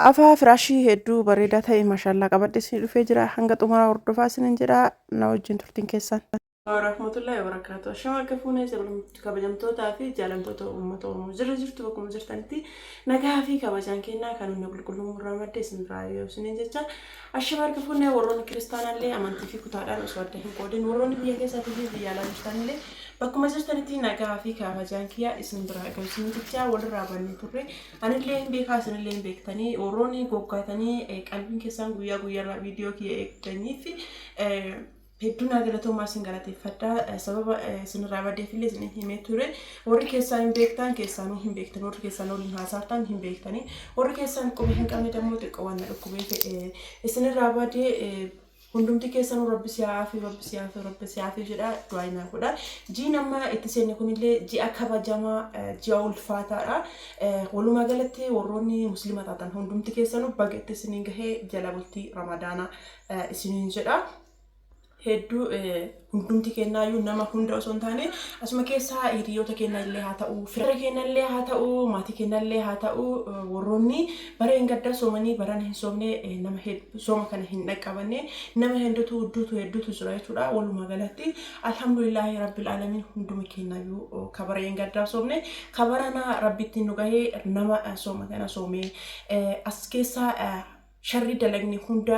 Afaa firaashii hedduu bareedaa ta'e maashaallah qabadhe isin dhufee jira. Hanga xumuraa hordofaa isinin jedha. Na wajjin turtiin keessan. Warahmatullahi wabarakatuh. Shama akka fuunee kabajamtootaa fi jaalamtoota uummata Oromoo jirtu bakkuma jirtanitti nagaa fi kabajaan kennaa kan humna qulqulluu irraa madde isin biraa yoo isiniin jecha ashama akka fuunee warroonni kiristaanaallee amantii fi kutaadhaan osoo adda hin qoodin warroonni biyya keessaatii fi biyya alaa jirtanillee bakkuma jirtanitti nagaa fi kabajaan kiyya isin biraa eegamu isin jecha walirraa bannee turre anillee hin beekaa isinillee hin beektanii warroonni goggaatanii qalbiin keessan guyyaa guyyaarraa viidiyoo kiyya eegdanii fi hedduu naagalatoomaa isin galateeffadha sababa isinirraa baddeefillee isin himee ture warri keessaan hin beektan keessaanuu hin beektan warri keessaan waliin haasa'atan hin beektanii warri keessaan quba hin qabne dammoo xiqqoo waan dhukkubee isinirraa baddee hundumti keessanuu rabbi siyaafi jedha du'aa inaa godha jiin amma itti seenne kunillee ji'a kabajamaa ji'a ulfaataadha walumaa galatti warroonni muslima taatan hundumti keessanuu baga itti isiniin gahee jala bultii ramadaanaa isiniin jedha hedduu hundumti kennaayyuu nama hunda osoo hin taane asuma keessaa hiriyoota kennallee haa ta'u fira kennallee haa ta'u maatii kennallee haa ta'u warroonni bara hin gaddaa soomanii baran hin soomne nama sooma kana hin dhaqqabanne nama hedduutu jira jechuudha walumaa galatti alhamdulillahi rabbil alamin hunduma kennaayyuu kabara hin gaddaa soomne kabarana rabbitti nu gahee nama sooma kana soomee as keessaa sharri dalagni hunda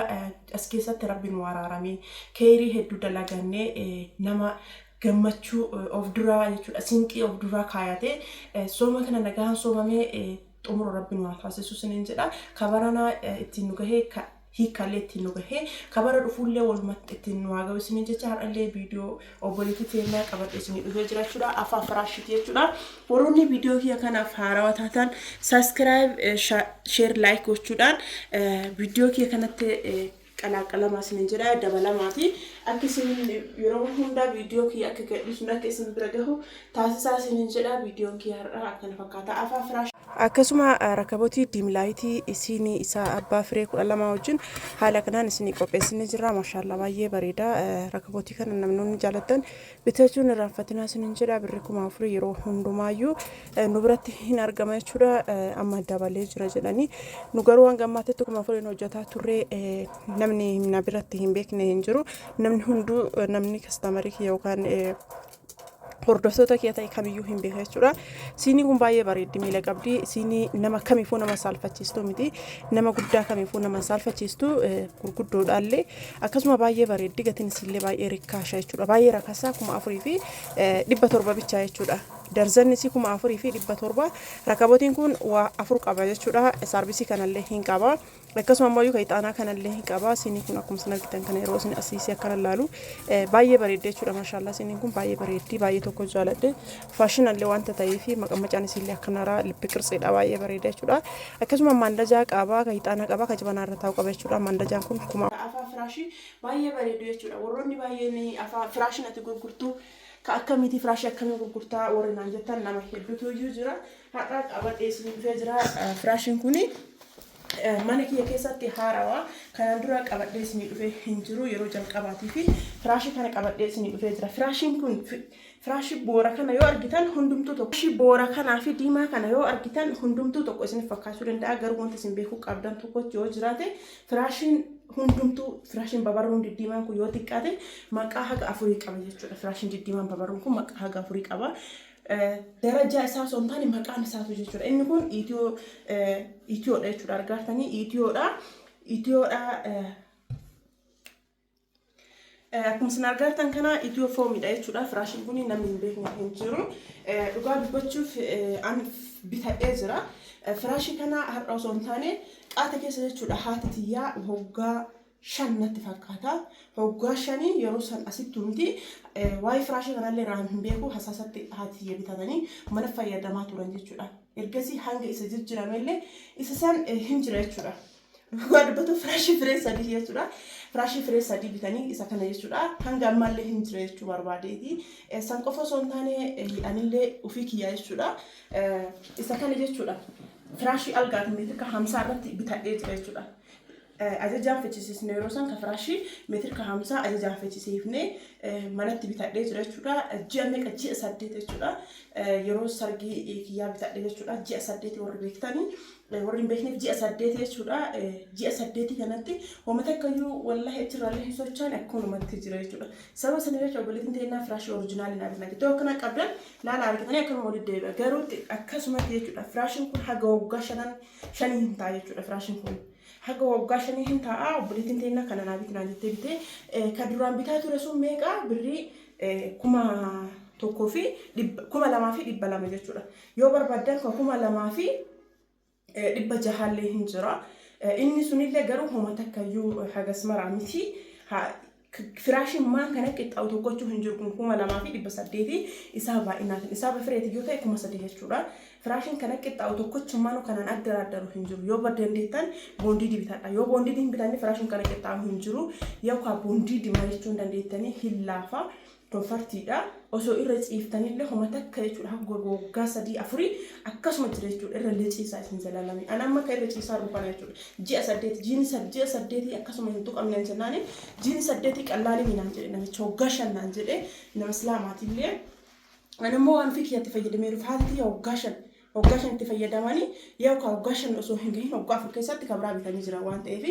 as keessatti rabbiin waraarame keerii hedduu dalaganne nama gammachuu of duraa jechuudha sinqii of duraa kaayate sooma kana nagaan soomame xumura rabbiin waa taasisu sinin jedha kabarana ittiin nu gahee hiikallee ittiin nu gahee kabara dhufuullee walumatti ittiin nu waagawu isinin jecha har'allee viidiyoo obboleetti teennaa qabadhe isinii dhufee jira jechuudha afaan firaashiti jechuudha warroonni viidiyoo kiyya kanaaf haarawaa taatan saabskiraayib sheer laayik gochuudhaan viidiyoo kiyya kanatti qalaqalamaa isinin jedha dabalamaati akka isin yeroo hundaa viidiyoo kiyya akka gadhiisnu akka isin bira gahu taasisaa isinin jedha viidiyoon kiyya har'aa akkana fakkaata afaan firaash akkasuma rakabooti diimlaayitii isinii isaa abbaa firee 12 wajjin haala kanaan isinii qopheessinee jirra maashaallah baay'ee bareeda rakabooti kana namoonni jaalatan bitachuun irraanfatinaa isinin jedha birri 4,000 yeroo hundumaayyuu nu biratti hin argama jechuudha amma dabalee jira jedhanii nu garuu hanga ammaatti 4,000 hojjetaa turre namni na biratti hin beekne hin jiru namni hunduu namni kastamarii yookaan hordoftoota kiyya ta'e kamiyyuu hin beeku jechuudha. Siinii kun baay'ee bareeddi miila qabdi. Siinii nama kamiifuu nama saalfachiistu miti. Nama guddaa kamiifuu nama saalfachiistu gurguddoodhaallee akkasuma baay'ee bareeddi gatiin isillee baay'ee rikkaasha jechuudha. Baay'ee rakkasaa 4,000 fi 700 bichaa jechuudha. Darzanni isii 4,000 fi 700 rakabootiin kun waa 4 qaba jechuudha. Saarbisii kanallee hin qaba. Akkasuma ammoo ixaanaa kanallee hin qaba. Siinii kun akkuma isin argitan kana yeroo isin asiisii akkana ilaalu baay'ee bareeddi jechuudha. Maashaallah siiniin kun baay'ee bareeddi baay'ee tokko jaaladhe faashinallee wanta ta'eef maqammacaan isillee akkanarraa lippi qirtsiidha baay'ee bareeda jechuudha. Akkasuma mandajaa qaba ixaanaa qaba jabanaa irra taa'u qaba jechuudha. Mandajaan kun kuma afaan firaashii baay'ee bareedu jechuudha. Warroonni baay'een afaan firaashin ati gurgurtu akkamitti firaashii akkamii gurgurtaa warri naan jettan nama hedduutu iyyuu jira. Har'a qabadhee isin dhufee jira firaashiin kuni mana kiyya keessatti haarawaa kanaan dura qabadhee isinii dhufee hin jiru yeroo jalqabaatii fi firaashii kana qabadhee isinii dhufee jira. Firaashiin kun firaashii boora kana yoo argitan hundumtuu tokko firaashii boora kanaa fi diimaa kana yoo argitan hundumtuu tokko isin fakkaachuu danda'a garuu wanta isin beekuu qabdan tokko yoo jiraate firaashiin hundumtuu firaashiin babaruun diddiimaan kun yoo xiqqaate maqaa haga 4 qaba jechuudha. Firaashiin diddiimaan babaruun kun maqaa haga 4 qaba. Daraja isaa sontaani maqaan isaatu jechuudha. Inni kun Itiyoodha jechuudha. Argaatanii Itiyoodha. Akkuma isin argaatan kana Itiyoo foomidha jechuudha. Firaashiin kun namni hin beekne hin jiru. Dhugaa dubbachuuf an bitadhee jira. Firaashii kana har'a osoo hin taane qaata keessa jechuudha. Haati tiyyaa hoggaa 5 natti fakkaata. Hoggaa 5 yeroo san asitti hundi waa'ee firaashii kanallee irraa hin beeku hasaasatti haati tiyya bitatanii mana fayyadamaa turan jechuudha. Ergasii hanga isa jijjiiramellee isa san hin jira jechuudha. Dhugaa dubbatu firaashii firee 3 jechuudha. Firaashii firee 3 bitanii isa kana jechuudha. Hanga ammallee hin jira jechuu barbaadeeti. San qofa osoo hin taane anillee ofii kiyyaa jechuudha. Isa kana jechuudha. Firaashii algaatu meetirka 50 irratti bitadhee jira jechuudha. Ajajaan fechiisisne yeroo san ka firaashii meetirka 50 ajajaan fechiisifne manatti bitadhee jira jechuudha. Ji'a meeqa ji'a 8 jechuudha. Yeroo sargii kiyyaa bitadhee jechuudha. Ji'a 8 warri beektanii warri hin beekneef ji'a 8 jechuudha. Ji'a 8 kanatti uummata akkayyuu wallahi achirraallee hin socho'an akkanumatti jira jechuudha. Sababa sana jecha obboleettiin ta'inaa firaashii oriijinaalii naaf naqite yoo akkana qabdan laala argatanii akkanuma walitti deebi'a. Garuu akkasumatti jechuudha firaashiin kun haga waggaa shanii hin ta'a jechuudha firaashiin kun. Haga waggaa shanii hin ta'a obboleettiin ta'inaa kana naaf naan jettee bitee kan duraan bitaa ture sun meeqa birrii 1,200 jechuudha. Yoo barbaadan 2,600 hin jira. Inni sunillee garuu uummata akkayyuu hagas maraa miti. Firaashiin maan kana qixxaa'u tokkochuu hin jiru kun 2,800 isaa baay'inaatiin isaa bafireeti yoo ta'e 3,000 jechuudha. Firaashiin kana qixxaa'u tokkochummaan kanaan adda hin jiru. Yoo dandeettan boondii dibitadha. Yoo boondii dibitanni firaashiin kana qixxaa'u hin jiru. Yookaan boondii dimaa jechuun dandeettanii hin laafa. Tonfartiidha osoo irra ciiftanillee uummata akka jechuudha waggaa 3-4 akkasuma jira jechuudha irra ciisaa isin jalaalame ana amma akka irra ciisaa dhufan jechuudha ji'a 8 ji'a 8 akkasuma hin tuqamne jennaan ji'a 8 qallaalii naan jedhe namicha waggaa 5 naan jedhe nama islaamaatillee ana immoo waan fikiyaatti fayyadamee rufaatti waggaa 5 itti fayyadamanii yookaan waggaa 5 osoo hin gahin waggaa 4 keessatti kabraa bitanii jira waan ta'eef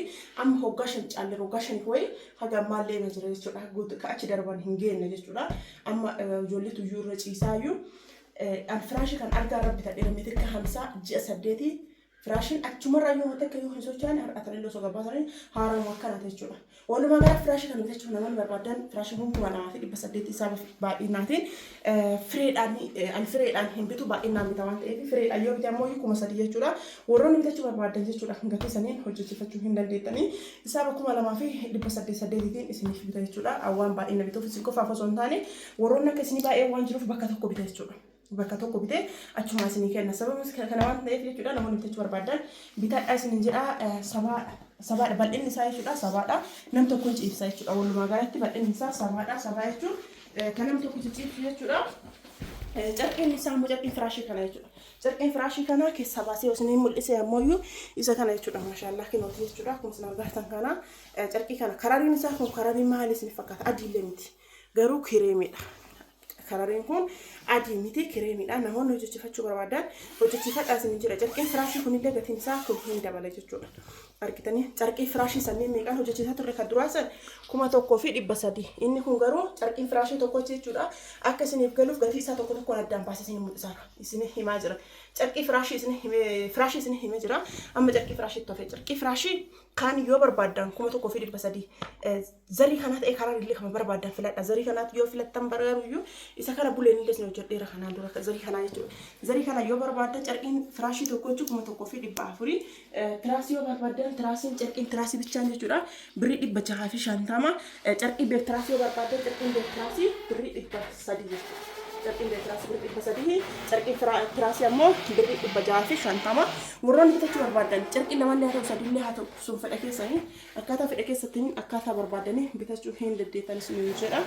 amma waggaa 5 caallee waggaa 5 ho'i haga maallee na jira jechuudha guutuu achi darban hin geenne jechuudha amma ijoolleetu iyyuu irra ciisaayyuu firaashii kan argaa irra bitadheera meetirka 50 ji'a 8 firaashiin achumarraa yoo ta'e yoo hin socho'an har'atanillee osoo gabaasanii haaramu akkana jechuudha. Walumaa gala firaashii kan bitachuuf namoonni barbaadan firaashii kun 2,800 isaa baay'inaatiin fireedhaan hin bitu baay'inaan bita waan ta'eef fireedhaan yoo bite ammoo 3,000 jechuudha. Warroonni bitachuu barbaadan jechuudha gatii saniin hojjechiifachuu hin dandeettanii isaa 2,800 isiniif bita jechuudha. Waan baay'ina bituuf isin qofaaf osoo hin taane warroonni akka isinii baay'ee waan jiruuf bakka tokko bita jechuudha. Bakka tokko bitee achuma isinii kenna. Sababa kana waan ta'eef jechuudha namoonni bitachuu barbaadan bitadhaa isiniin jedha sabaadha bal'inni isaa jechuudha sabaadha nam tokko ciibsa jechuudha walumaa galatti bal'inni isaa sabaadha sabaa jechuun kan nam tokko ciibsu jechuudha. Carqiin isaa immoo carqiin firaashii kana jechuudha. Carqiin firaashii kana keessa baasee osoo mul'ise ammoo isa kana jechuudha maashaallah kinooti jechuudha akkuma isin argitan kana carqii kana karariin isaa kun kararii maali isin fakkaata adiillee miti garuu kireemiidha. Karariin kun adii miti kireemiidha namoonni hojjechiifachuu barbaadan hojjechiifadhaa isin jira carqiin firaashii kunillee gatiin isaa kun hin dabala jechuudha. Argitanii carqii firaashii sanneen meeqaan hojjechiisaa turre kan duraa san 1,300 inni kun garuu carqiin firaashii tokko jechuudha akka isiniif galuuf gatii isaa tokko addaan baasee isin mul'isaa isin himaa jira carqii firaashii isin himee jira amma carqii firaashii tofe carqii firaashii kaan yoo barbaadan 1,300 zarii kanaa ta'e karaa illee kan barbaadan filadha zarii kanaatti yoo filattan bargaaruyyuu isa kana buleen illee isin hojjedheera kanaan dura zarii kanaa jechuudha zarii kana yoo barbaadan carqiin firaashii tokko jechuudha 1,400 tiraasii yoo barbaadan tiraasiin carqiin tiraasii bichaan jechuudha birrii 650 carqii beek tiraasii yoo barbaadan carqiin beek tiraasii birrii 300 jechuudha. Carqiin beek tiraasii birrii 300 carqiin tiraasii ammoo birrii 650 warroonni bitachuu barbaadan carqiin lamallee haa ta'u sadillee haa ta'u sun fedha keessanii akkaataa fedha keessattiin akkaataa barbaadanii bitachuu hin dandeettan isin jedha.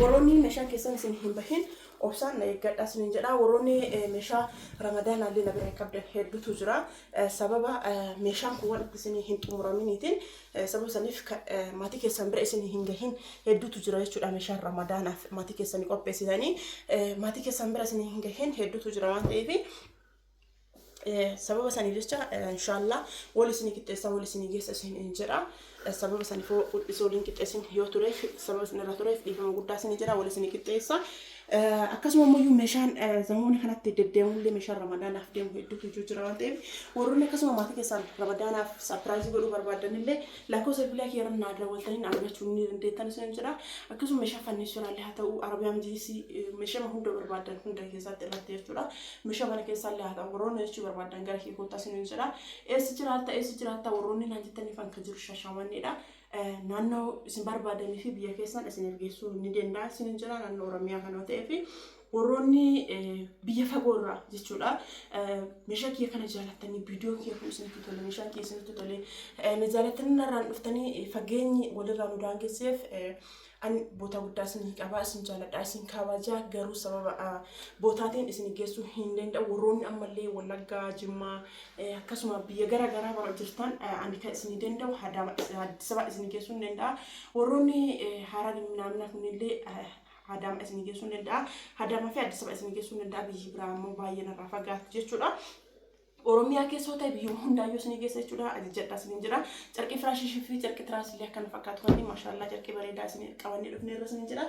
Warroonni meeshaan keessan isin hin bahin obsaan na eeggadhaa isin jedha warroonni meeshaa ramadaanaallee na bira qabdan hedduutu jira sababa meeshaan kun waan isin hin xumuraminiitiin sababa saniif maatii keessan bira isin hin gahin hedduutu jira jechuudha meeshaan ramadaanaaf maatii keessanii qopheessitanii maatii keessan bira isin hin gahin hedduutu jira waan ta'eef sababa saniif jecha inshallah wal isin qixxeessaa wal isin geessa isin jedha sababa saniif waliin qixxeessin yoo ture sababa isin irra tureef dhiifama guddaa isin jedha wal isin qixxeessa akkasuma ammoo meeshaan zamoonni kanatti deddeemullee meeshaan ramadaanaaf deemu hedduutu jira waan ta'eef warroonni akkasuma maatii keessan ramadaanaaf sarpiraayizii godhuu barbaadanillee lakkoofsa bilbilaa kiyyaran naa daawwatanii argachuu ni dandeettan isin jedha akkasuma meeshaa fannisuraallee haa ta'u arabiyaa mijiisii meeshaa hunda barbaadan hunda keessatti irratti jechuudha meeshaa mana keessaallee haa ta'u warroonni jechuu barbaadan gara kee kootaa isin jedha eessa jiraatta warroonni naan jettaniif akka jiru shashamanidha. Naannoo isin barbaadanii fi biyya keessan isin ergeessuu ni danda'a isin jira naannoo Oromiyaa kana ta'eef warroonni biyya fagoorraa jechuudha meeshaa kiyya kana jaalattanii viidiyoo kiyya kun isinitti tole meeshaan kiyya isinitti tole na jaalattanii narraan dhuftanii fageenyi walirraa nu daangesseef an boota guddaa isin qabaa isin jaaladhaa isin kabajaa garuu sababa bootaatiin isin geessuu hin danda'u warroonni ammallee Wallaggaa Jimmaa akkasuma biyya garaa bara jirtan ani kan isin danda'u Addis Ababa isin geessuu hin danda'a warroonni Harar naannoo kunillee Adama isin geessuu hin danda'a Adama fi Addis Ababa isin geessuu hin danda'a biyyi biraa immoo baay'ee narraa fagaatu jechuudha. Oromiyaa keessoo ta'e biyyuma hundaayyuu isinii geessa jechuudha. Ajajadhaa isiniin jira. Carqii firaashii fi carqii tiraasii akkana fakkaatu kan maashaallah carqii bareedaa isinii qabannee dhufnee irra isiniin jira.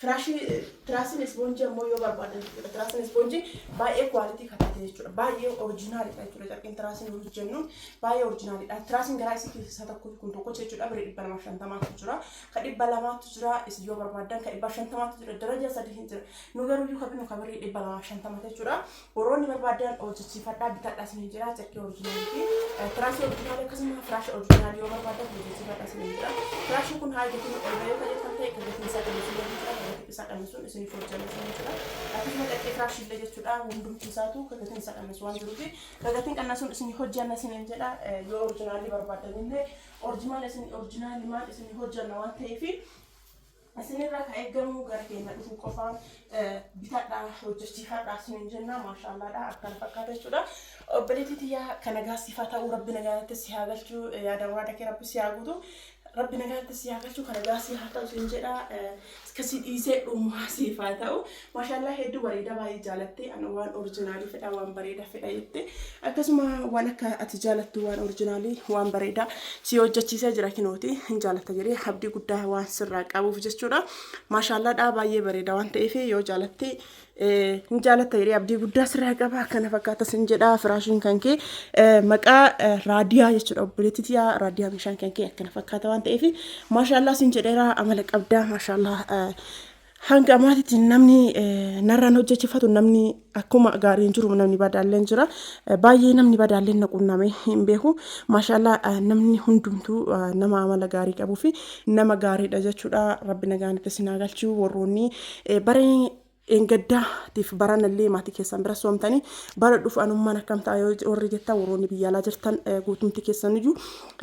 Firaashii tiraasiin ispoonjii ammoo yoo barbaadan jechuudha. Tiraasiin ispoonjii baay'ee kwaalitii kataate jechuudha. Baay'ee oriijinaalidha jechuudha. Carqiin tiraasiin nuti jennuun baay'ee oriijinaalidha. Tiraasiin garaa isii keessaa tokko kun tokko jechuudha. Birrii 250 jira. Ka 200 jira. Isin yoo barbaadan ka 150 jira. Daraja 3 jira. Nu garuu yoo kabinu ka birrii 250 jechuudha. Warroonni barbaadan hojjechiifadha. Bitadhaa isin jira carqii oriijinaalii fi tiraasii oriijinaalii akkasuma firaashii oriijinaalii yoo barbaadan hojjechiifadhaa isin jira. Firaashiin kun haa gatiin ol bahee kan ta'e kan gatiin isaa qabu sun jira. Kan gatiin isaa qabu sun isin hojjechiifadhaa jira. Akkasuma carqii firaashii illee jechuudha. Hundumti isaatu kan gatiin isaa qabu waan jiruuf kan gatiin qannasuun isin hojjanna isin jedha. Yoo oriijinaalii barbaadan illee oriijinaalii maal isin hojjanna waan ta'eef isinirraa ka eeggamu gara keenya dhufuu qofaan bitadhaa hojjechiifadhaa isin jenna maashaallaadha akkana fakkaata jechuudha. Obboleettii tiyyaa kan nagaa siifaa ta'uu rabbi nagaatti si haa galchu yaada waraada kee rabbi si haa guutu. Rabbi nagaatti si haa galchu kan nagaa si haa ta'u isin jedha. Kasi dhiisee dhumaa siif haa ta'u. Maashaallah hedduu bareeda baay'ee jaalatte ana waan oriijinaalii fedha waan bareeda fedha jette. Akkasuma waan akka ati jaalattu waan oriijinaalii waan bareeda si hojjechiisee jira kinooti hin jaalatta jedhee abdii guddaa waan sirraa qabuuf jechuudha. Maashaallah baay'ee bareeda waan ta'eef yoo jaalatte hin jaalatta jedhee abdii guddaa sirraa qaba akkana fakkaata sin jedha. Firaashiin kan kee maqaa raadiyaa jechuudha. Obboleettii tiyyaa raadiyaa meeshaan kan kee akkana fakkaata waan ta'eef maashaallah sin jedheera amala qabdaa maashaallah. Hanga amaatitti namni narraan hojjechiifatu namni akkuma gaariin jiru namni badaalleen jira. Baay'ee namni badaalleen naqunname hin beeku. Maashaallah namni hundumtuu nama amala gaarii qabuu fi nama gaariidha jechuudha. Rabbi nagaanitti isin haa galchu. Warroonni baree engaddaatiif baranallee maatii keessan bira soomtanii bara dhufu anummaan akkam ta'a warri jettan warroonni biyya alaa jirtan guutumti keessan iyyuu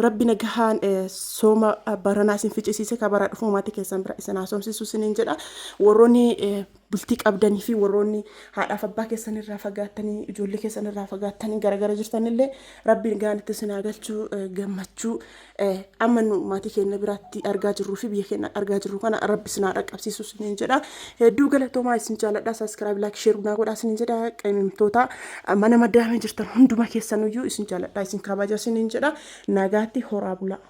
rabbi nagahaan sooma baranaa isin ficcisiise ka bara dhufu maatii keessan bira isin haasomsiisu isiniin jedha. Warroonni bultii qabdanii fi warroonni haadhaaf abbaa keessan irraa fagaattanii ijoollee keessan irraa fagaattanii garagara jirtanillee rabbi nagaanitti isin haa galchu gammachuu amma nu maatii keenya biraatti argaa jirruu fi biyya keenya argaa jirru kana rabbi isin haa dhaqqabsiisu isiniin jedha. Hedduu galatoomaa isin jaaladha. Subscribe like share naa godhaa isiniin jedha. Qayyimtoota mana maddaamee jirtan hunduma keessaniyyuu isin jaaladha isin kabaja isiniin jedha. Nagaatti horaa bulaa.